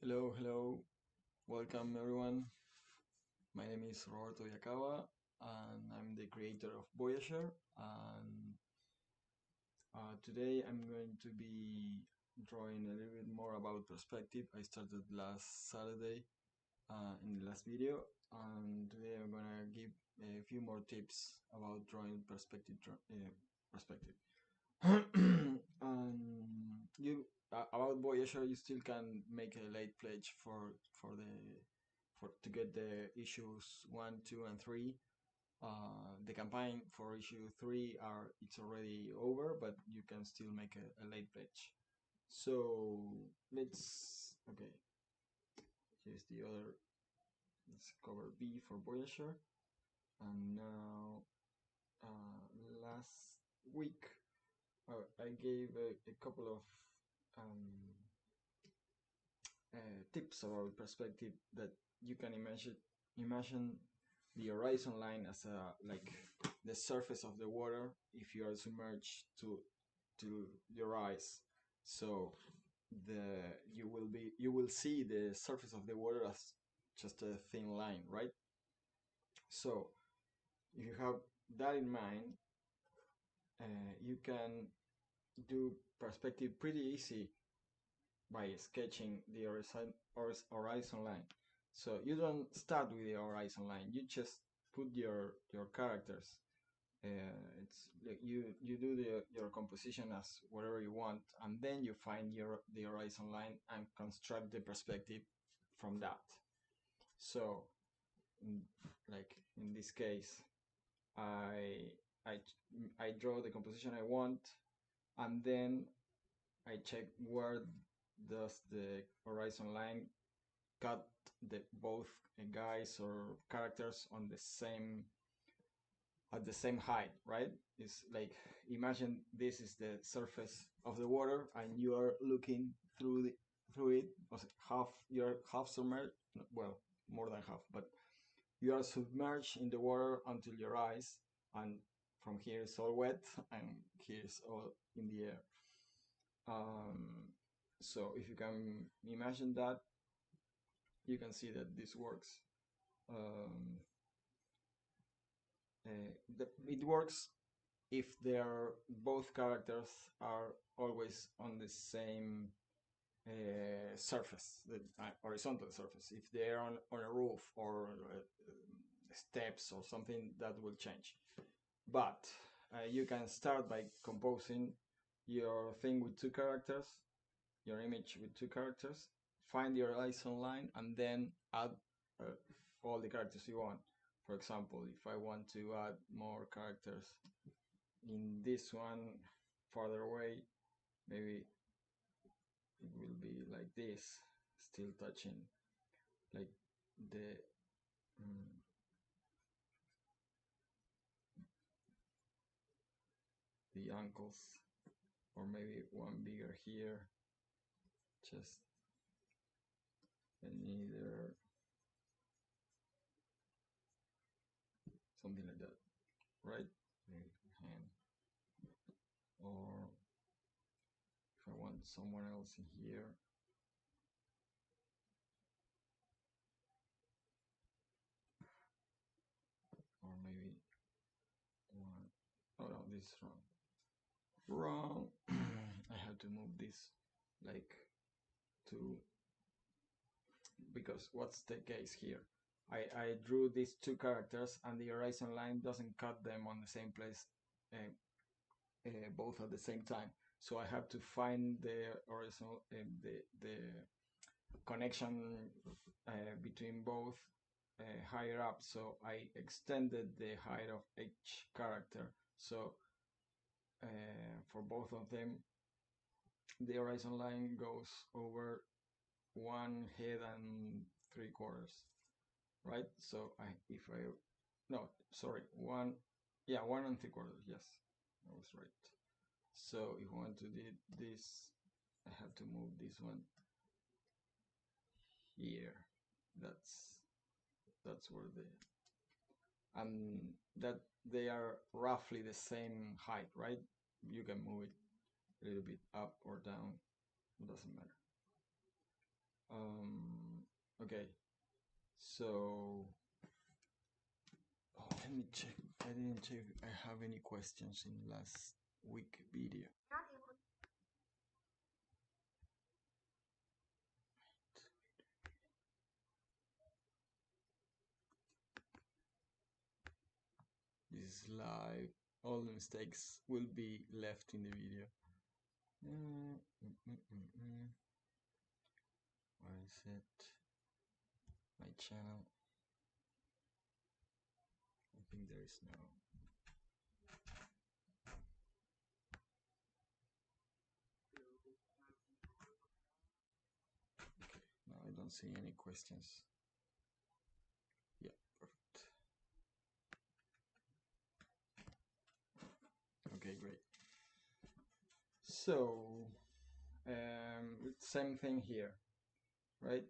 Hello, welcome everyone. My name is Roberto Yakawa and I'm the creator of Voyager. And today I'm going to be drawing a little bit more about perspective. I started last Saturday in the last video, and today I'm gonna give a few more tips about drawing perspective. You about Voyager, you still can make a late pledge for to get the issues 1, 2, and 3. The campaign for issue 3 it's already over, but you can still make a late pledge. So okay. Here's the other. Let's cover B for Voyager, and now last week I gave a couple of um, tips about perspective that you can imagine the horizon line as like the surface of the water if you are submerged to your eyes. So you will see the surface of the water as just a thin line, right? So if you have that in mind, you can do perspective pretty easy by sketching the horizon line. So you don't start with the horizon line. You just put your characters. It's like you do your composition as whatever you want, and then you find the horizon line and construct the perspective from that. So, in, like in this case, I I I draw the composition I want, and then I check where does the horizon line cut the both guys or characters on the same at the same height, right? It's like imagine this is the surface of the water and you are looking through it. You're half submerged, well, more than half, but you are submerged in the water until your eyes, and from here it's all wet and here it's all in the air. So if you can imagine that, you can see that this works. Um, it works if both characters are always on the same surface, the horizontal surface. If they're on a roof or steps or something, that will change. But you can start by composing your thing with two characters, your image with two characters, find your horizon line, and then add uh, all the characters you want. For example, if I want to add more characters in this one farther away, maybe it will be like this, still touching like the mm, the ankles, or maybe one bigger here, just either something like that, right? Hand. Or if I want someone else in here, or maybe one. Oh no, this is wrong. Wrong. I have to move this like to, because what's the case here? I drew these two characters and the horizon line doesn't cut them on the same place uh, both at the same time. So I have to find the horizontal the connection between both higher up. So I extended the height of each character. So for both of them, the horizon line goes over 1 head and 3/4, right? So if I no, sorry, 1 and 3/4. Yes, I was right. So if I want to do this, I have to move this one here. That's where and that they are roughly the same height, right? You can move it a little bit up or down, it doesn't matter. Okay, so let me check. I didn't check if I have any questions in last week video. This is live. All the mistakes will be left in the video. Where is it? My channel. I think there is no. Okay, no, I don't see any questions. Yeah, perfect. Okay, great. So, same thing here, right?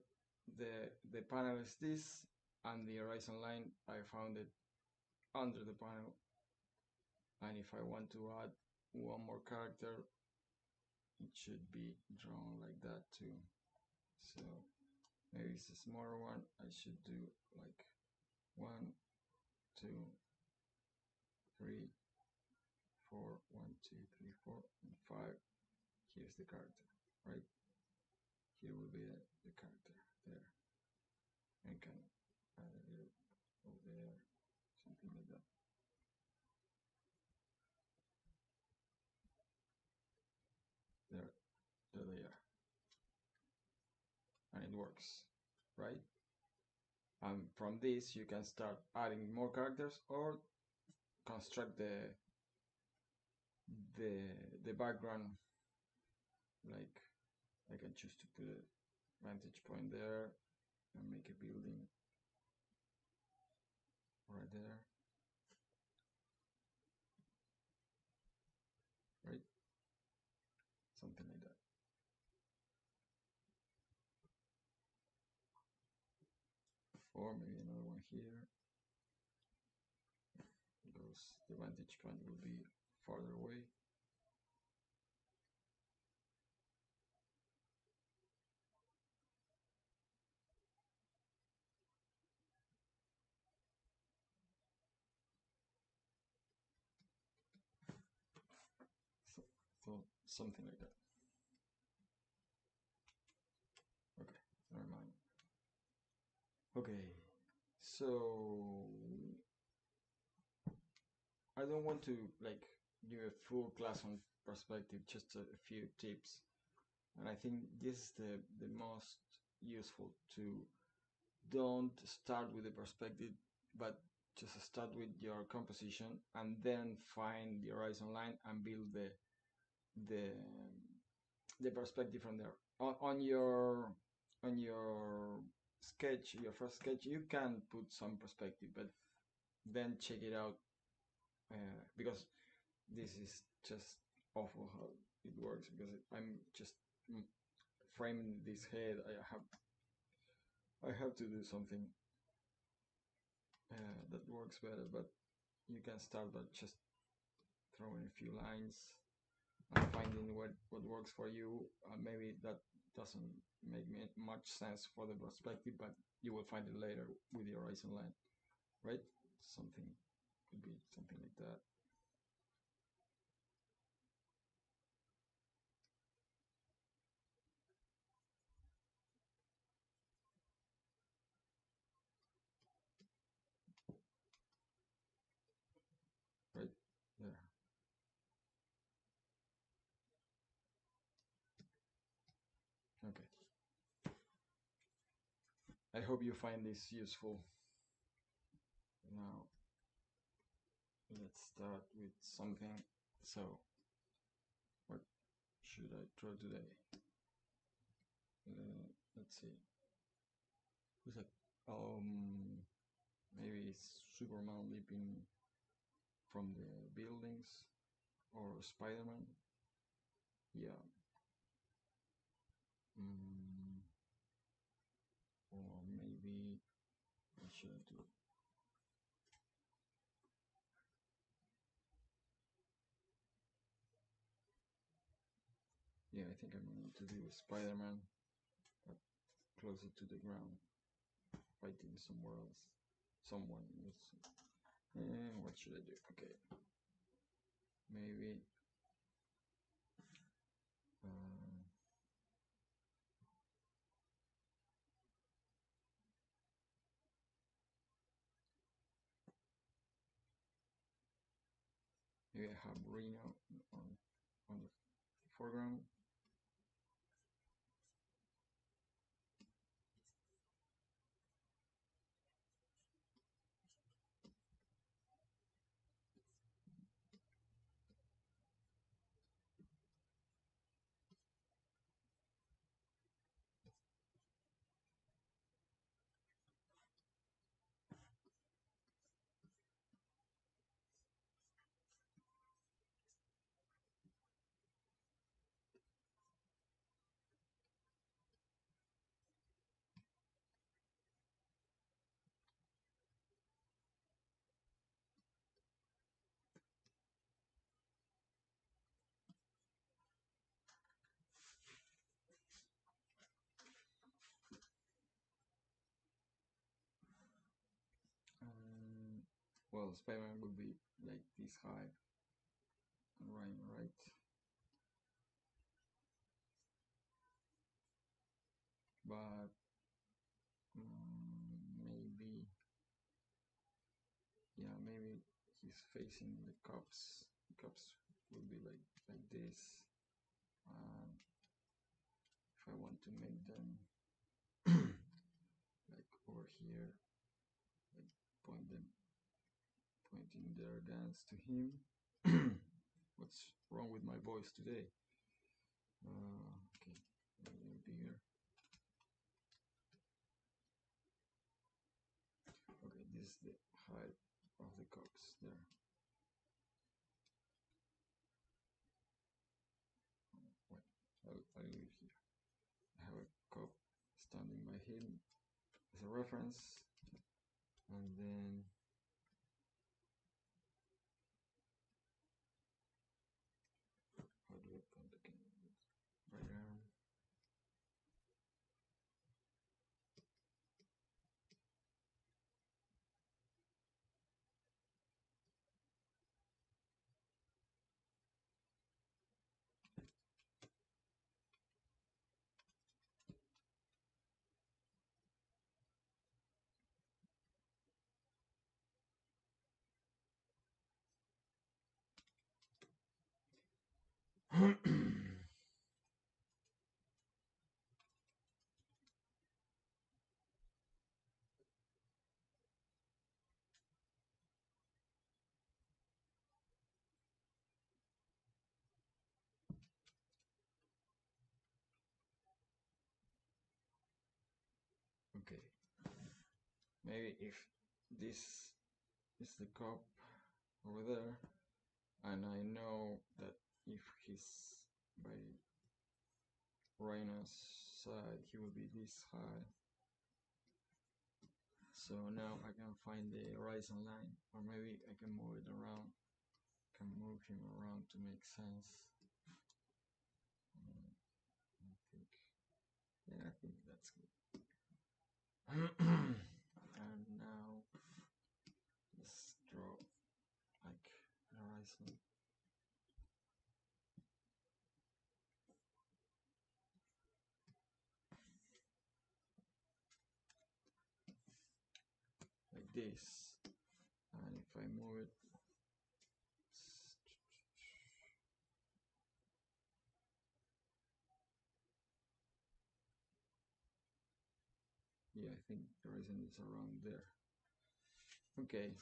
The panel is this, and the horizon line, I found it under the panel. And if I want to add one more character, it should be drawn like that too. So maybe it's a smaller one. I should do like 1, 2, 3, 4, 1, 2, 3, 4, and 5. Here's the character, right? Here will be the character there. I can add a little over there, something like that. There they are. And it works, right? And from this you can start adding more characters or construct the background. Like I can choose to put a vantage point there and make a building right there, right? Something like that. Or maybe another one here, because the vantage point will be farther away. So something like that. Okay, never mind. Okay, so I don't want to like give a full class on perspective, just a few tips. And I think this is the most useful to don't start with the perspective, but just start with your composition and then find the horizon line and build the the perspective from there. On your sketch, your first sketch, you can put some perspective, but then check it out because this is just awful how it works, because I'm just framing this head. I have to do something that works better, but you can start by just throwing a few lines and finding what works for you. Maybe that doesn't make much sense for the perspective, but you will find it later with the horizon line, right? Something could be something like that. Right there. Okay. I hope you find this useful. Now, let's start with something. So, what should I draw today? Let's see. Who's that? Maybe it's Superman leaping from the buildings, or Spiderman. Yeah. Or maybe I should do. Yeah, I think I'm going to do Spider-Man. closer to the ground, fighting somewhere else, someone else. And what should I do? Okay, maybe maybe I have Rhino on the foreground. Well, Spiderman would be like this high, and Rhino, right? But maybe, yeah, maybe he's facing the cops. The cops will be like this. If I want to make them like over here, like pointing their guns to him. What's wrong with my voice today? Okay, a little bigger. Okay, this is the height of the cops there. Wait, I'll leave here. I have a cop standing by him as a reference, and then how do I point again? Right arm. Okay, maybe if this is the cop over there, and I know that if he's by Rhino's side, he will be this high. So now I can find the horizon line, or maybe I can move it around. Can move him around to make sense. I think that's good. And now let's draw like an horizon. Like this, and if I move it, yeah, I think the horizon is around there. Okay,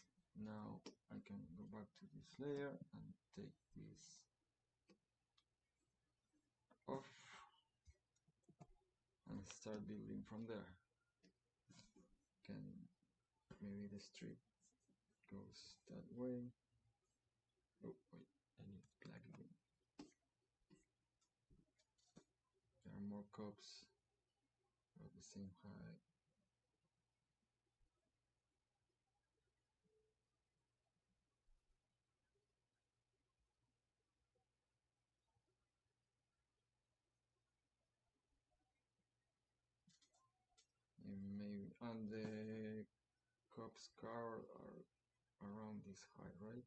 now I can go back to this layer and take this off and start building from there. Can maybe the strip goes that way. Oh wait, I need black again. There are more cups of the same height. And the cops car are around this height, right?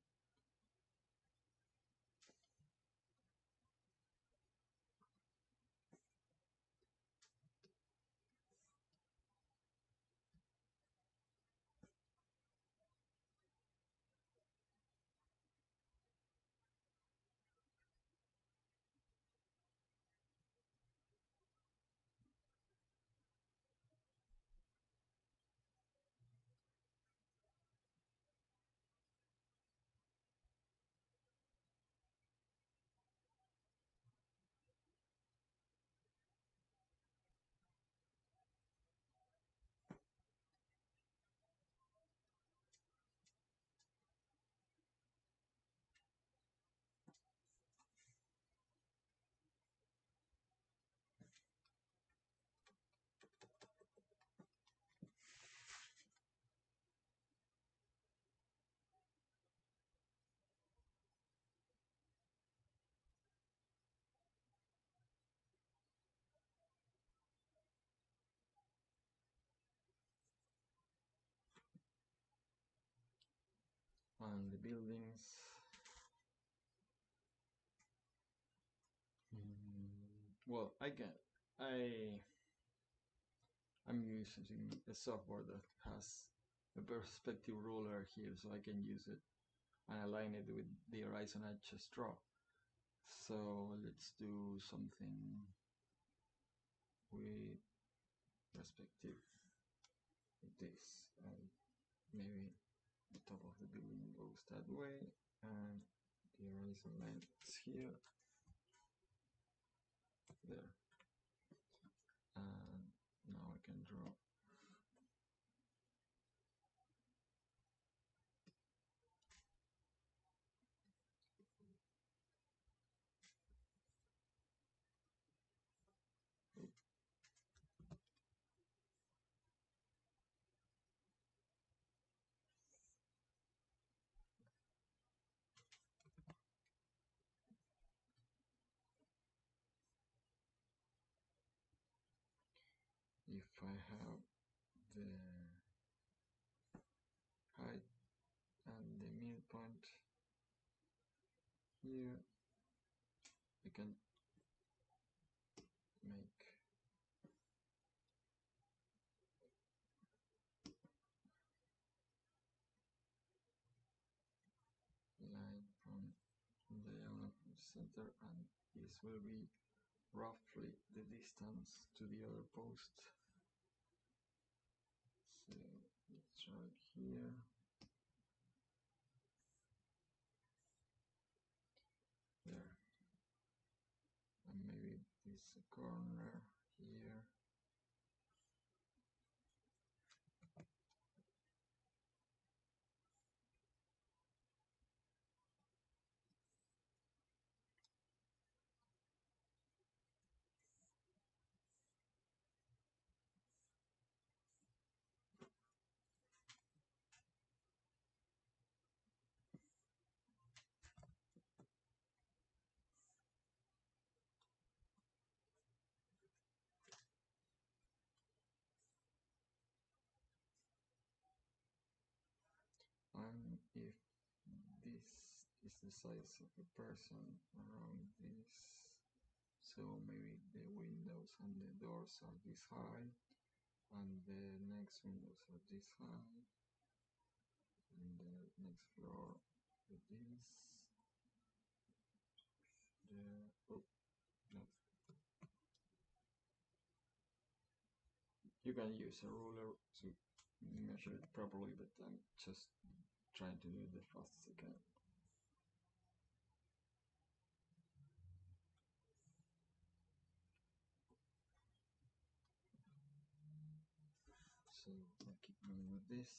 And the buildings. Well, I'm using a software that has a perspective ruler here, so I can use it and align it with the horizon I just draw. So let's do something with perspective like this, and maybe the top of the building goes that way, and the horizon line is here, there, and now I can draw. If I have the height and the midpoint here, I can make line from diagonal from the center, and this will be roughly the distance to the other post. So let's try it here. There. And maybe this corner here. And if this is the size of a person around this, so maybe the windows and the doors are this high, and the next windows are this high, and the next floor with this, there, oh, no. You can use a ruler to measure it properly, but I'm just trying to do it the fastest I can. So I'll keep going with this.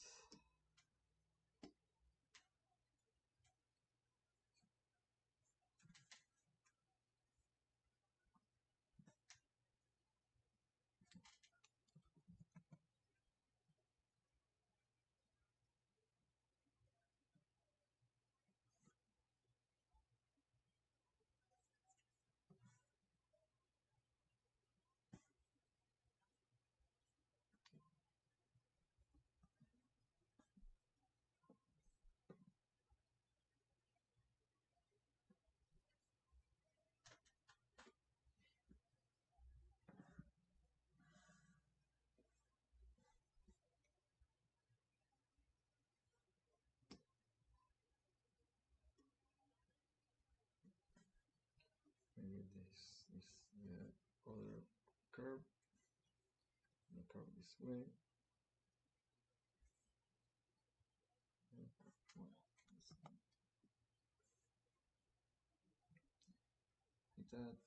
is the other curve. The curve this way. Well, like that.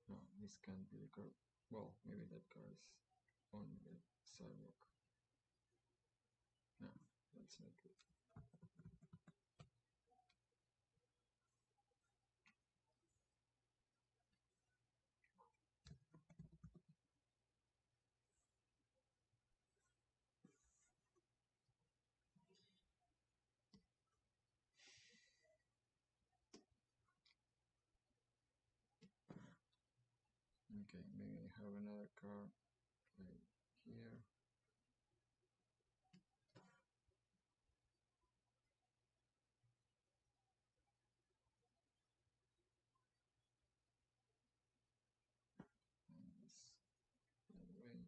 No, this can't be the curve. Well, maybe that car is on the sidewalk. No, that's not good. Okay, maybe I have another car like here. And this that way.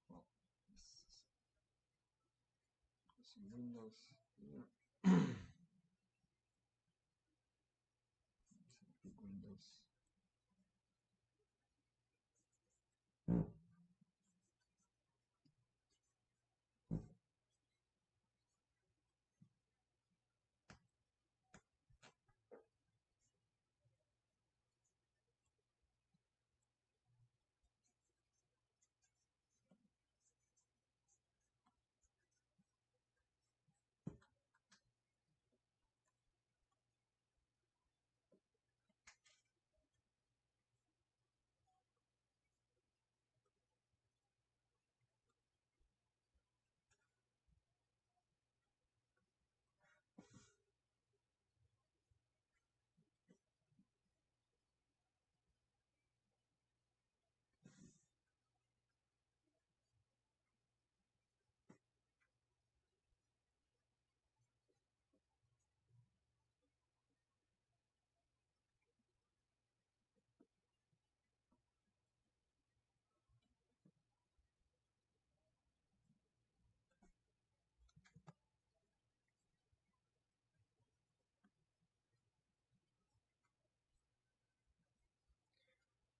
Well, some windows here. Some big windows.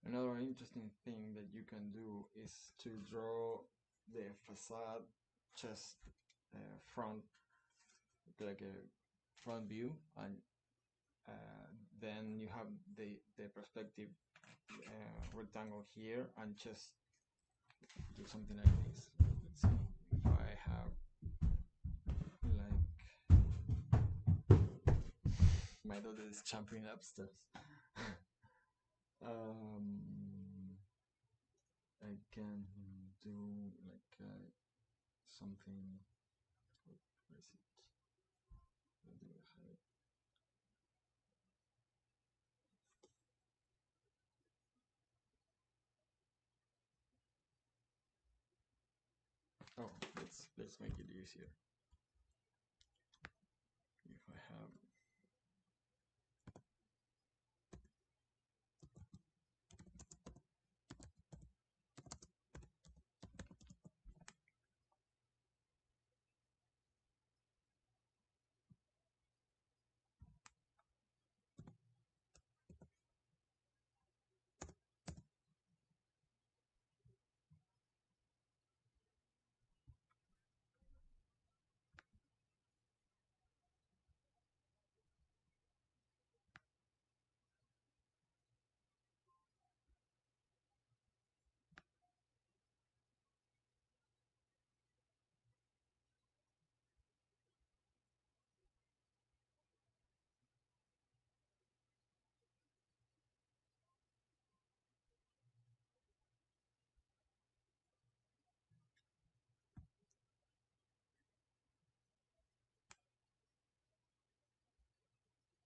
Another interesting thing that you can do is to draw the facade just front, like a front view, and then you have the perspective rectangle here, and just do something like this. Let's see if I have like my daughter is jumping upstairs. I can do like something. Where is it? Where do I have it? Oh, let's make it easier. If I have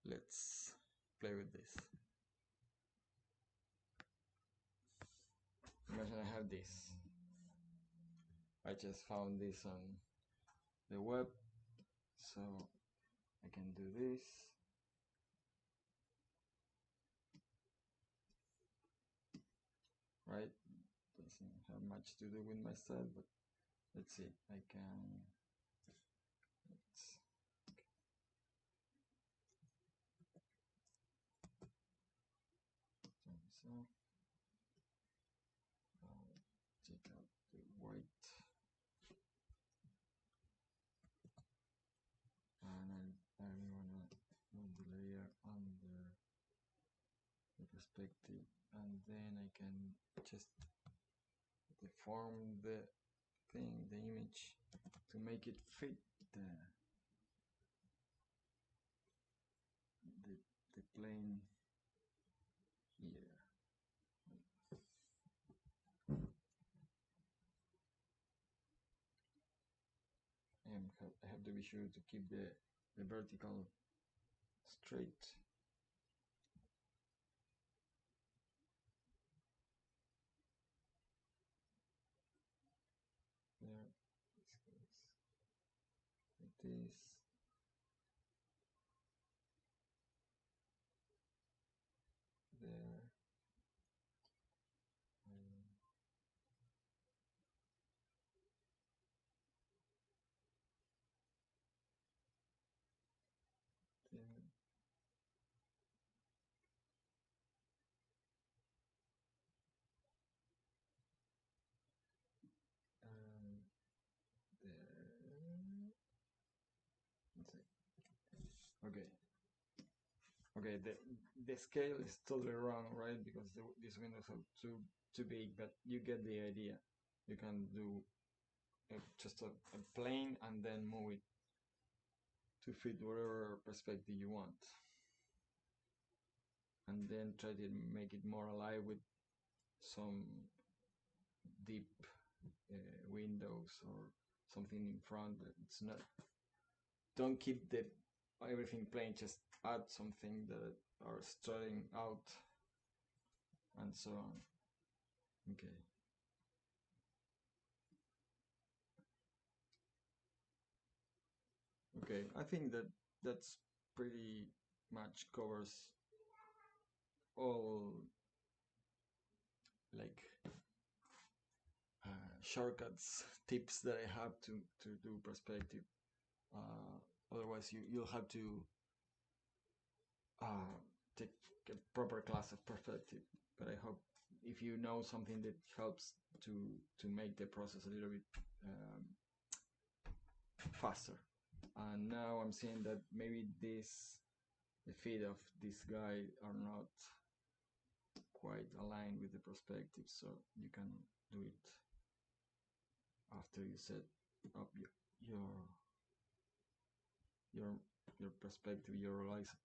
let's play with this. Imagine I have this. I just found this on the web, so I can do this. Right? Doesn't have much to do with my style, but let's see. I can. Let's, so I'll take out the white, and I wanna move the layer under the perspective, and then I can just deform the thing, the image, to make it fit the plane here. I have to be sure to keep the vertical straight. There, this goes like this. There. And then there. Let's see. Okay. Okay, the scale is totally wrong, right? Because these windows are too big, but you get the idea. You can do just a plane and then move it to fit whatever perspective you want, and then try to make it more alive with some deep windows or something in front. It's not. Don't keep the everything plain. Just add something that are starting out, and so on. Okay. Okay, I think that's pretty much covers all, like, shortcuts, tips that I have to do perspective. Otherwise, you'll have to take a proper class of perspective. But I hope if you know something that helps to make the process a little bit faster. And now I'm seeing that maybe the feet of this guy are not quite aligned with the perspective, so you can do it after you set up your your perspective, your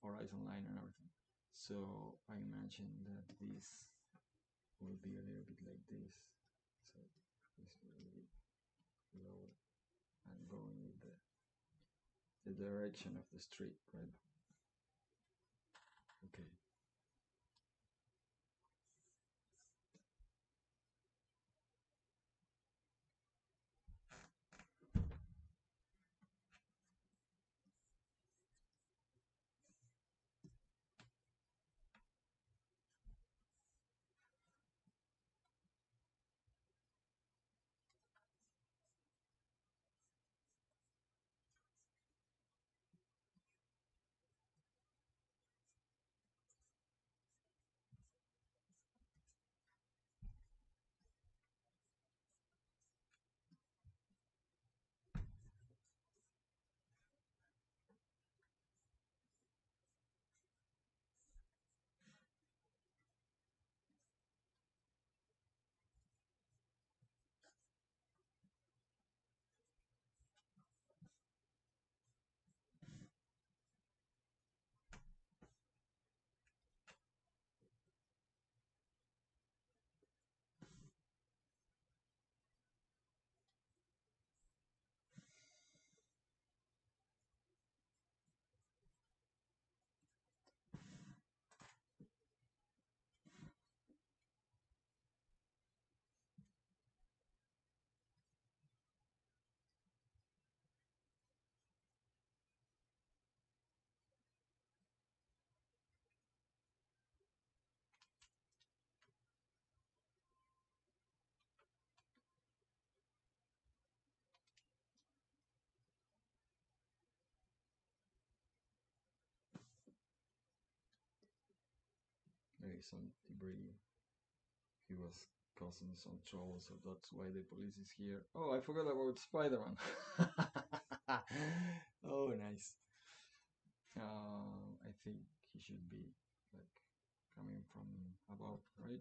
horizon line and everything. So I imagine that this will be a little bit like this. So this will be low and going with the direction of the street, right? Okay. some debris. He was causing some trouble, so that's why the police is here. Oh, I forgot about Spider-Man. Oh, nice. I think he should be like coming from above, right?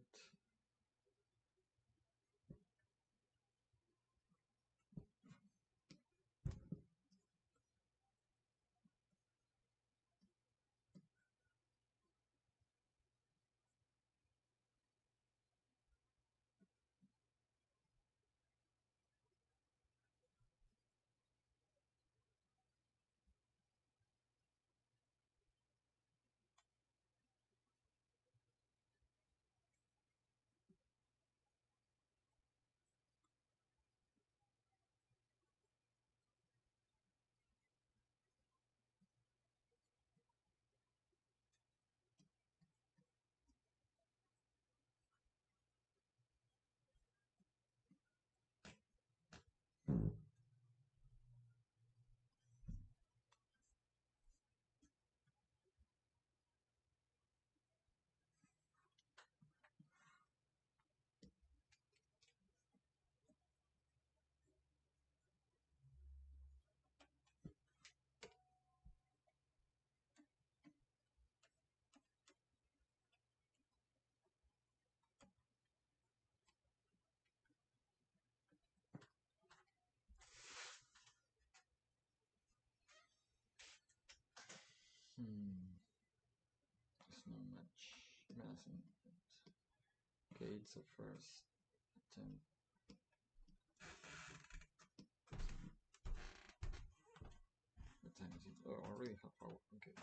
There's not much messing. Okay, it's a first attempt. What time is it? Oh, already half hour. Okay.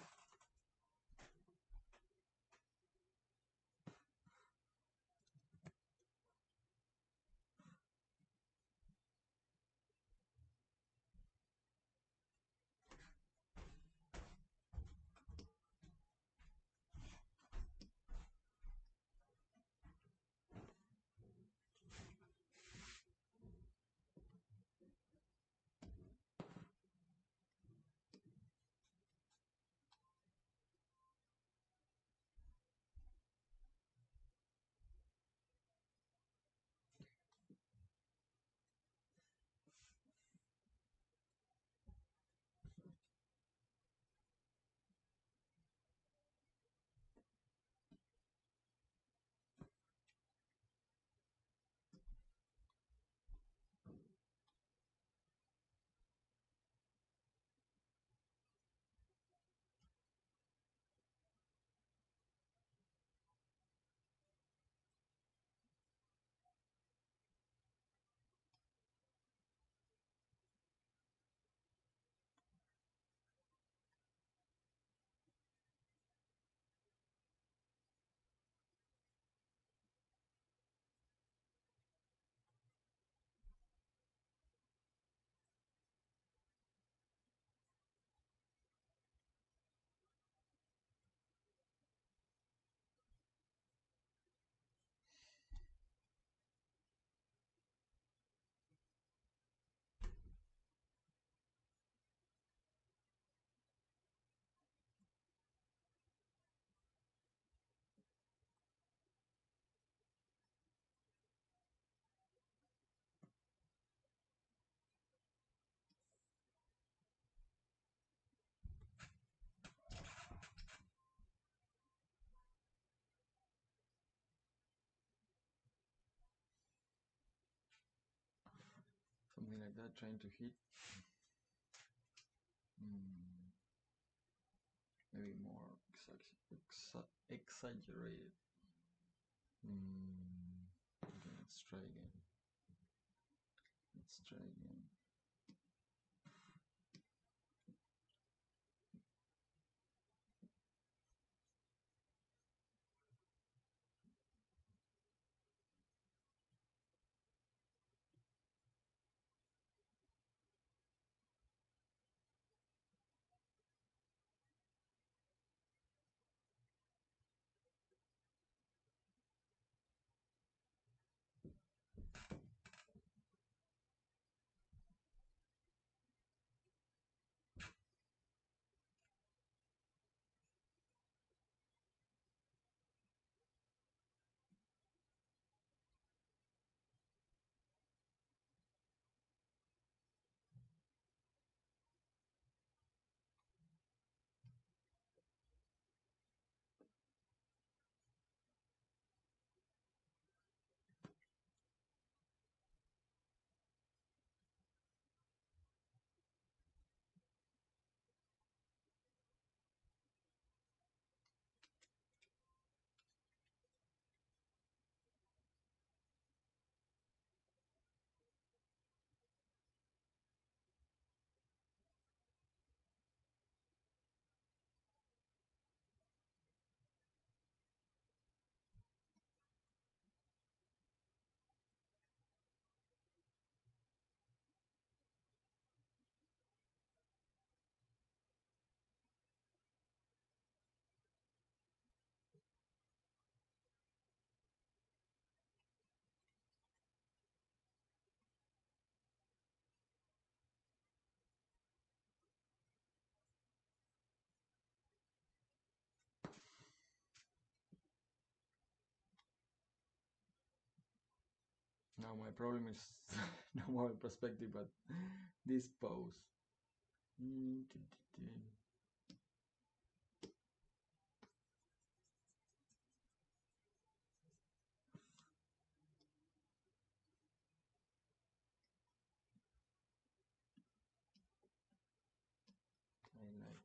Something like that, trying to hit. Maybe more exaggerated. Okay, let's try again. Let's try again. Now my problem is no more perspective, but this pose. I like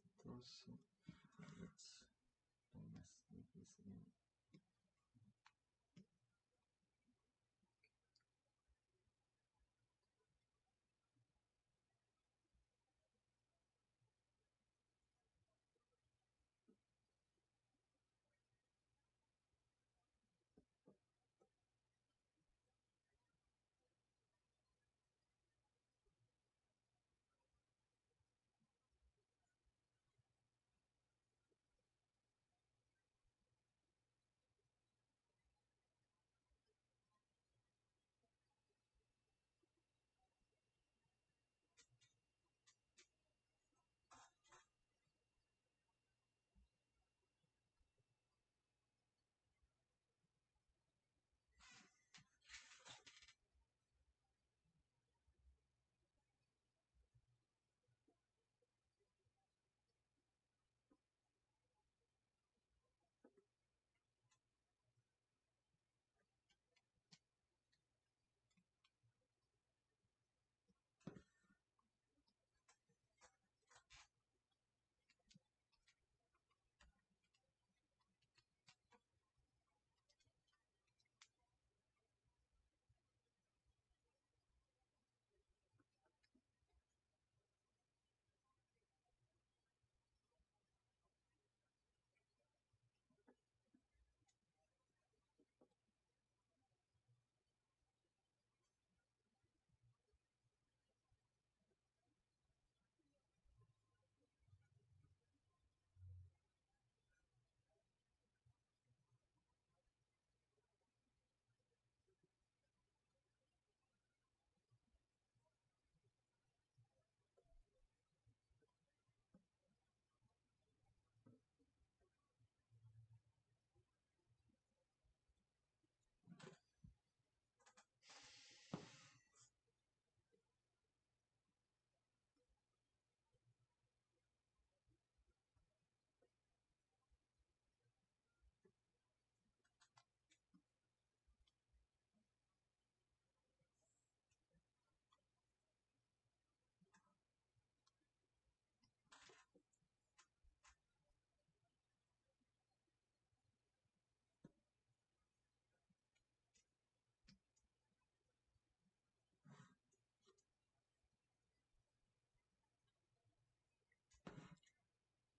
the torso. Let's mess with this again.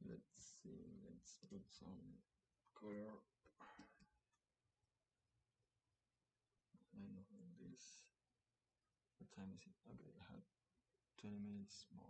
Let's see, let's put some color. I know this. What time is it? Okay, I have 20 minutes more.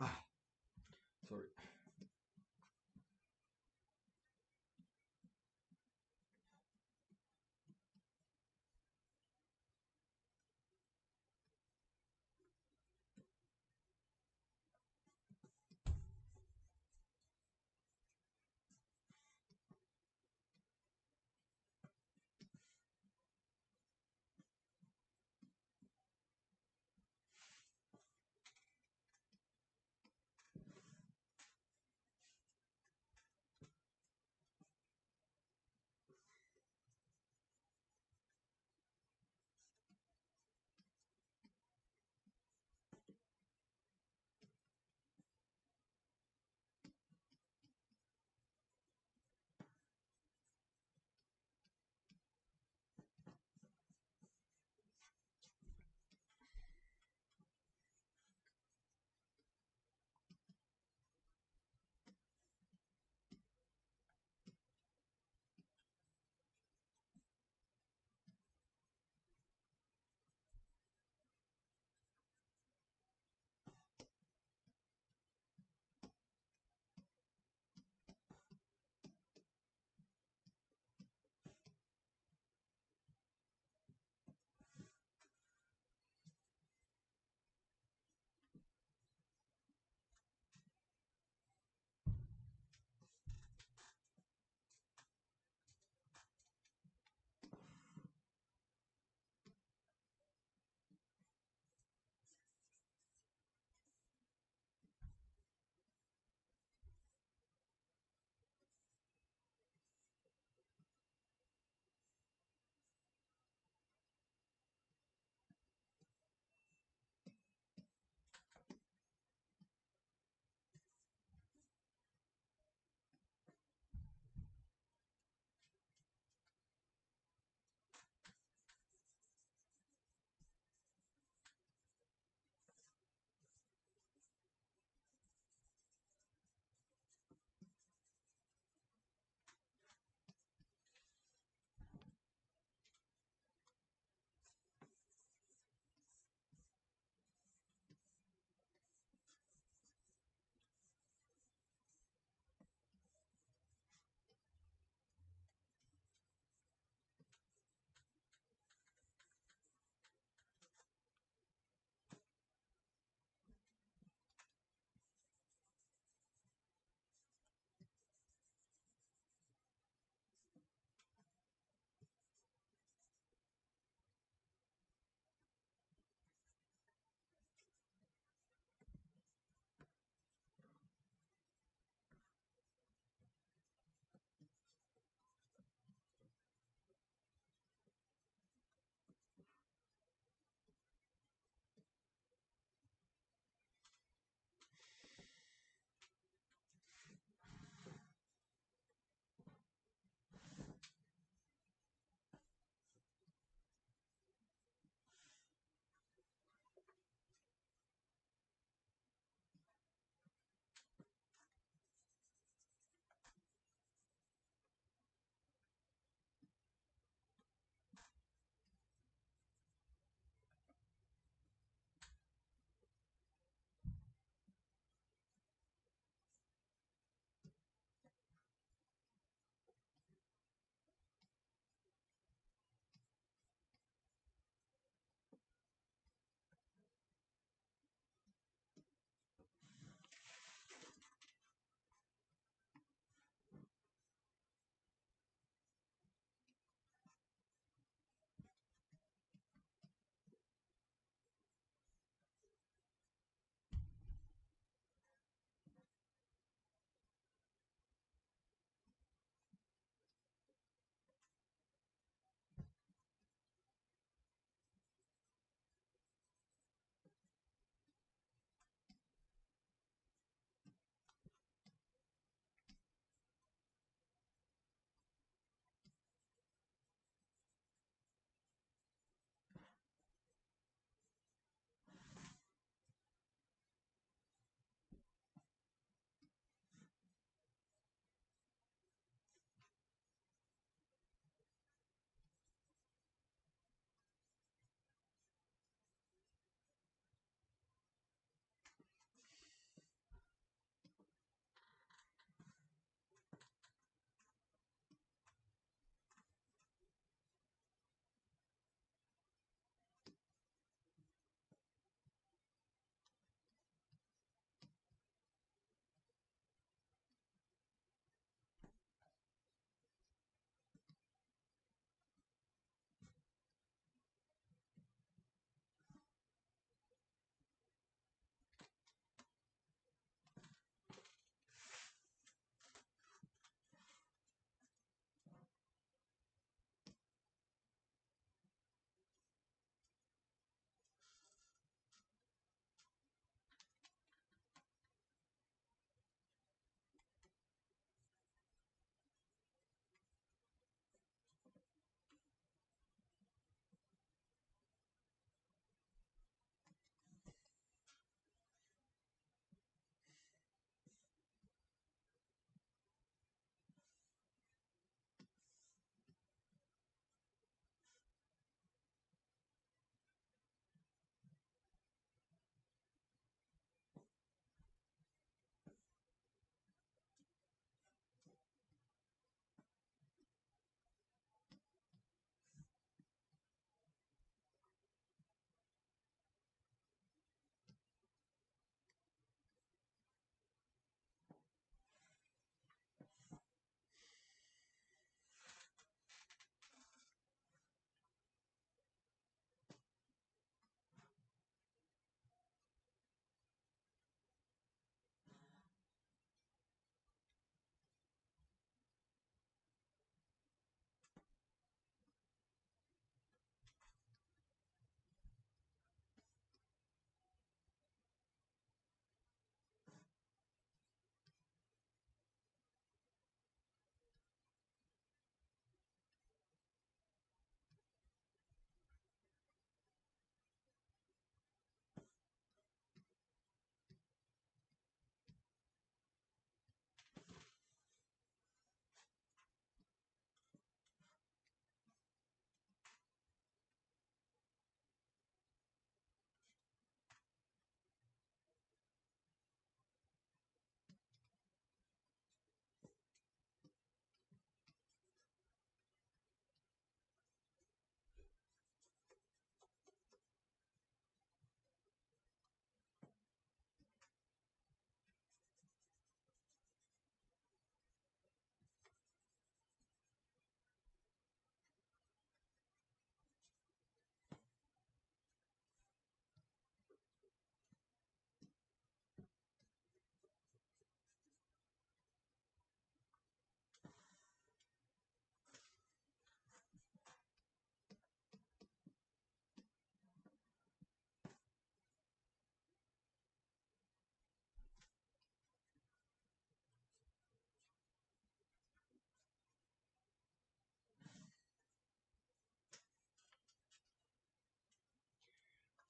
Ah, sorry.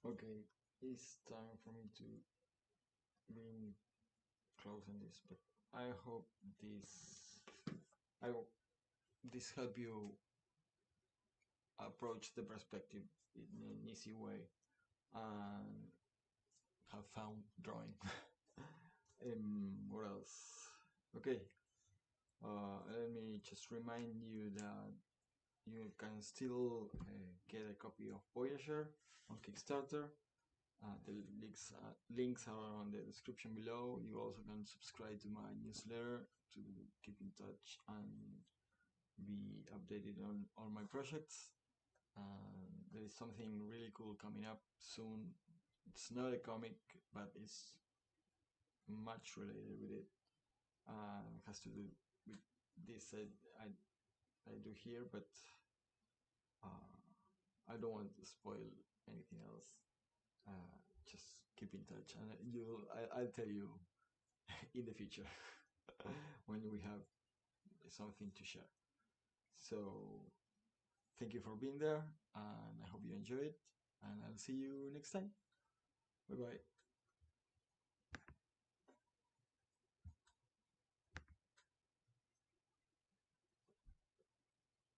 Okay, it's time for me to bring close on this, but I hope I hope this help you approach the perspective in an easy way and have fun drawing. What else? Okay, let me just remind you that you can still get a copy of Voyager on Kickstarter. The links are on the description below. You also can subscribe to my newsletter to keep in touch and be updated on all my projects. There is something really cool coming up soon. It's not a comic, but it's much related with it. It has to do with this I do here, but uh, I don't want to spoil anything else. Just keep in touch, and I'll tell you in the future when we have something to share. So thank you for being there, and I hope you enjoy it, and I'll see you next time. Bye bye.